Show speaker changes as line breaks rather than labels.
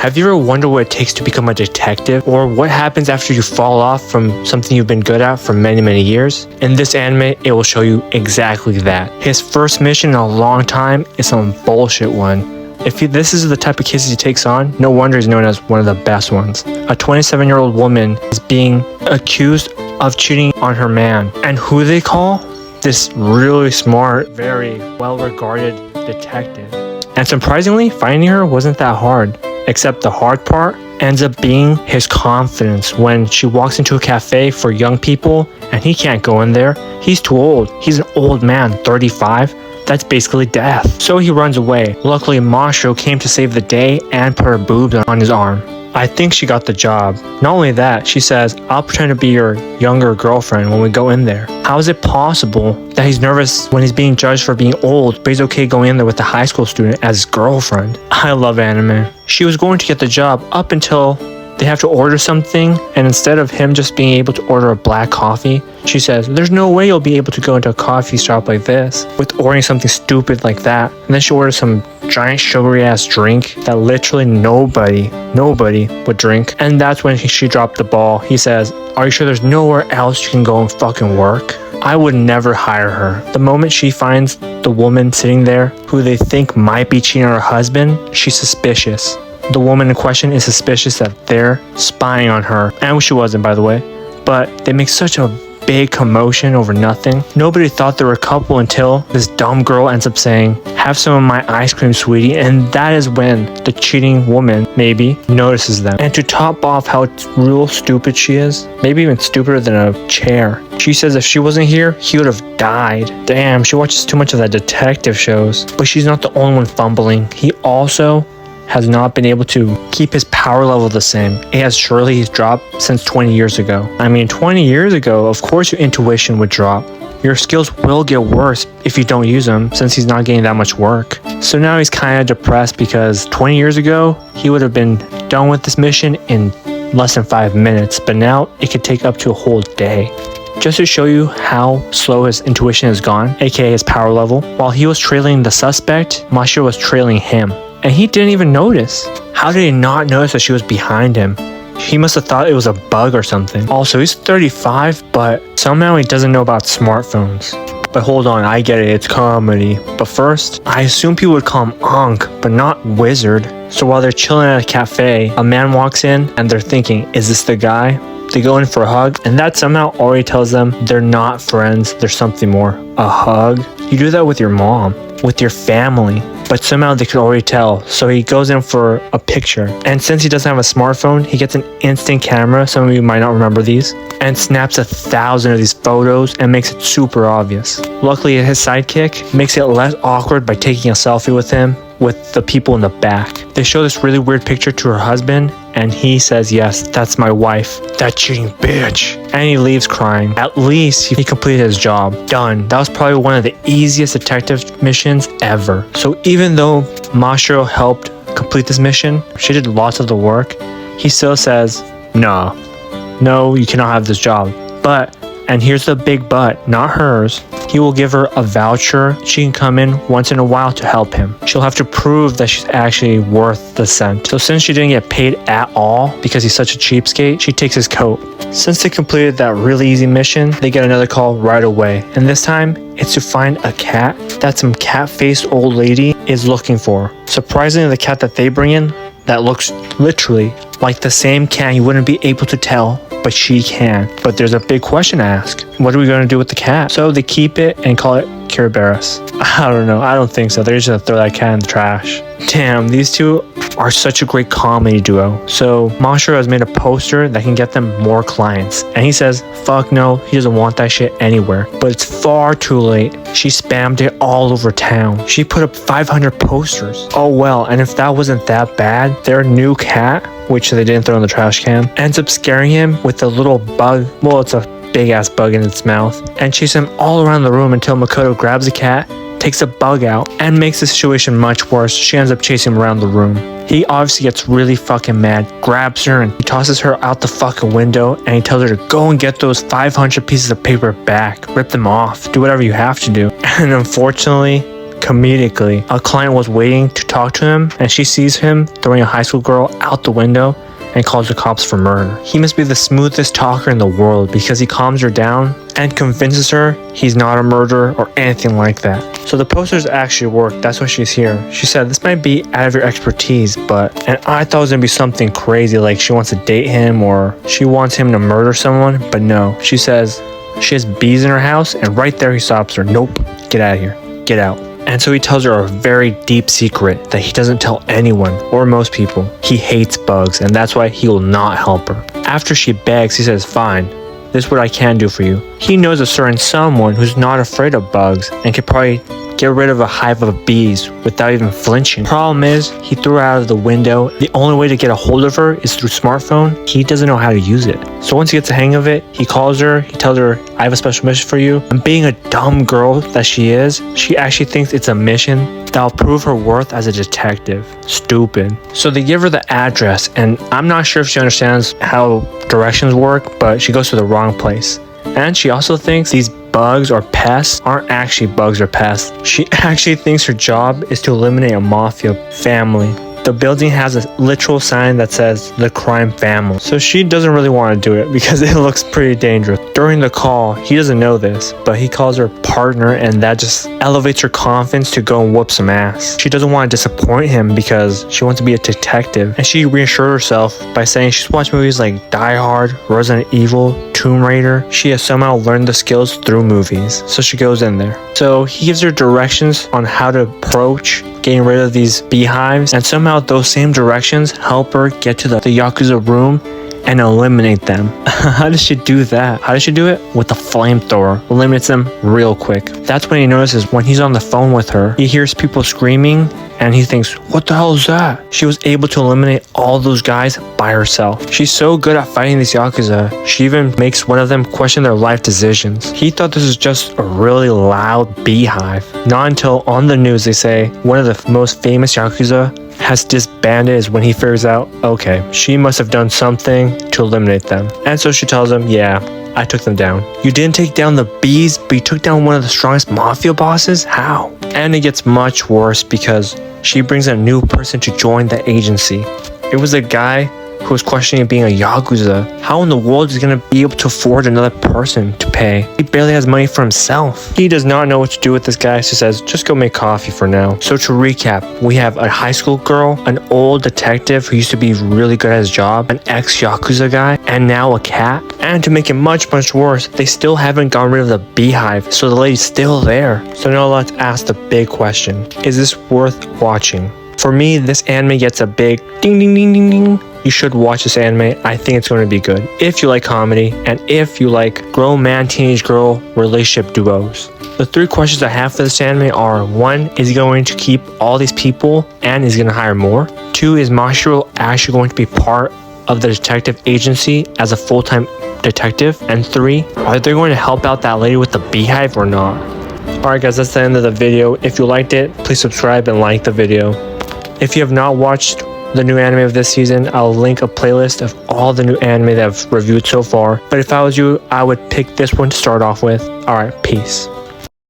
Have you ever wondered what it takes to become a detective? Or what happens after you fall off from something you've been good at for many years? In this anime, it will show you exactly that. His first mission in a long time is some bullshit one. If this is the type of cases he takes on, no wonder he's known as one of the best ones. A 27-year-old woman is being accused of cheating on her man. And who they call? This really smart, very well-regarded detective. And surprisingly, finding her wasn't that hard. Except the hard part ends up being his confidence when she walks into a cafe for young people and he can't go in there. He's too old. He's an old man, 35. That's basically death. So he runs away. Luckily, Masho came to save the day and put her boobs on his arm. I think she got the job. Not only that, she says, I'll pretend to be your younger girlfriend when we go in there. How is it possible that he's nervous when he's being judged for being old, but he's okay going in there with a high school student as his girlfriend? I love anime. She was going to get the job up until they have to order something, and instead of him just being able to order a black coffee, she says, there's no way you'll be able to go into a coffee shop like this with ordering something stupid like that. And then she orders some giant sugary ass drink that literally nobody would drink. And that's when she dropped the ball. He says, are you sure there's nowhere else you can go and fucking work? I would never hire her. The moment she finds the woman sitting there who they think might be cheating on her husband, she's suspicious. The woman in question is suspicious that they're spying on her. And she wasn't, by the way. But they make such a big commotion over nothing. Nobody thought they were a couple until this dumb girl ends up saying, have some of my ice cream, sweetie. And that is when the cheating woman, maybe, notices them. And to top off how real stupid she is, maybe even stupider than a chair, she says if she wasn't here, he would have died. Damn, she watches too much of that detective shows. But she's not the only one fumbling. He also has not been able to keep his power level the same. It has surely dropped since 20 years ago. I mean, 20 years ago, of course your intuition would drop. Your skills will get worse if you don't use them, since he's not getting that much work. So now he's kind of depressed because 20 years ago, he would have been done with this mission in less than 5 minutes, but now it could take up to a whole day. Just to show you how slow his intuition has gone, aka his power level, while he was trailing the suspect, Masho was trailing him. And he didn't even notice. How did he not notice that she was behind him? He must have thought it was a bug or something. Also, he's 35, but somehow he doesn't know about smartphones. But hold on, I get it, it's comedy. But first, I assume people would call him Ankh, but not Wizard. So while they're chilling at a cafe, a man walks in and they're thinking, is this the guy? They go in for a hug, and that somehow already tells them they're not friends, there's something more. A hug? You do that with your mom, with your family. But somehow they could already tell, so he goes in for a picture. And since he doesn't have a smartphone, he gets an instant camera, some of you might not remember these, and snaps 1,000 of these photos and makes it super obvious. Luckily, his sidekick makes it less awkward by taking a selfie with him, with the people in the back. They show this really weird picture to her husband, and he says, yes, that's my wife, that cheating bitch. And he leaves crying. At least he completed his job. Done. That was probably one of the easiest detective missions ever. So even though Masho helped complete this mission, she did lots of the work, he still says, no, you cannot have this job. But, and here's the big but, not hers, he will give her a voucher. She can come in once in a while to help him. She'll have to prove that she's actually worth the cent. So since she didn't get paid at all because he's such a cheapskate, she takes his coat. Since they completed that really easy mission, they get another call right away. And this time, it's to find a cat that some cat-faced old lady is looking for. Surprisingly, the cat that they bring in, that looks literally like the same cat, you wouldn't be able to tell, but she can. But there's a big question to ask. What are we going to do with the cat? So they keep it and call it Kiraberis. I don't know. I don't think so. They're just going to throw that cat in the trash. Damn, these two are such a great comedy duo. So Masho has made a poster that can get them more clients. And he says, fuck no, he doesn't want that shit anywhere. But it's far too late. She spammed it all over town. She put up 500 posters. Oh well, and if that wasn't that bad, their new cat, which they didn't throw in the trash can, ends up scaring him with a little bug. Well, it's a big ass bug in its mouth, and chases him all around the room until Makoto grabs the cat, takes a bug out, and makes the situation much worse. She ends up chasing him around the room. He obviously gets really fucking mad, grabs her, and he tosses her out the fucking window, and he tells her to go and get those 500 pieces of paper back, rip them off, do whatever you have to do. And unfortunately, comedically, a client was waiting to talk to him and she sees him throwing a high school girl out the window and calls the cops for murder. He must be the smoothest talker in the world because he calms her down and convinces her he's not a murderer or anything like that. So the posters actually work, that's why she's here. She said, this might be out of your expertise, and I thought it was gonna be something crazy like she wants to date him or she wants him to murder someone, but no. She says she has bees in her house and right there he stops her. Nope, get out of here, get out. And so he tells her a very deep secret that he doesn't tell anyone or most people. He hates bugs and that's why he will not help her. After she begs, he says, fine, this is what I can do for you. He knows a certain someone who's not afraid of bugs and could probably get rid of a hive of bees without even flinching. Problem is, he threw her out of the window. The only way to get a hold of her is through smartphone. He doesn't know how to use it. So once he gets the hang of it, he calls her, he tells her, I have a special mission for you. And being a dumb girl that she is, she actually thinks it's a mission that'll prove her worth as a detective. Stupid. So they give her the address and I'm not sure if she understands how directions work, but she goes to the wrong place. And she also thinks these bugs or pests aren't actually bugs or pests. She actually thinks her job is to eliminate a mafia family. The building has a literal sign that says the crime family. So she doesn't really want to do it because it looks pretty dangerous. During the call, he doesn't know this, but he calls her partner and that just elevates her confidence to go and whoop some ass. She doesn't want to disappoint him because she wants to be a detective. And she reassured herself by saying she's watched movies like Die Hard, Resident Evil, Tomb Raider. She has somehow learned the skills through movies. So she goes in there. So he gives her directions on how to approach getting rid of these beehives, and somehow those same directions help her get to the Yakuza room and eliminate them. How does she do that? How does she do it? With a flamethrower. Eliminates them real quick. That's when he notices when he's on the phone with her, he hears people screaming and he thinks, what the hell is that? She was able to eliminate all those guys by herself. She's so good at fighting these Yakuza, she even makes one of them question their life decisions. He thought this was just a really loud beehive. Not until on the news they say one of the most famous Yakuza has disbanded is when he figures out, okay, she must have done something to eliminate them. And so she tells him, yeah, I took them down. You didn't take down the bees, but you took down one of the strongest mafia bosses? How? And it gets much worse because she brings a new person to join the agency. It was a guy who was questioning being a Yakuza. How in the world is he going to be able to afford another person to pay? He barely has money for himself. He does not know what to do with this guy, so says, just go make coffee for now. So to recap, we have a high school girl, an old detective who used to be really good at his job, an ex-Yakuza guy, and now a cat. And to make it much worse, they still haven't gotten rid of the beehive, so the lady's still there. So now let's ask the big question. Is this worth watching? For me, this anime gets a big ding ding ding ding ding. You should watch this anime. I think it's going to be good. If you like comedy, and if you like grown man, teenage girl relationship duos. The 3 questions I have for this anime are: 1, is he going to keep all these people and is he going to hire more? 2, is Mashiro actually going to be part of the detective agency as a full-time detective? And 3, are they going to help out that lady with the beehive or not? Alright guys, that's the end of the video. If you liked it, please subscribe and like the video. If you have not watched the new anime of this season, I'll link a playlist of all the new anime that I've reviewed so far. But if I was you, I would pick this one to start off with. Alright, peace.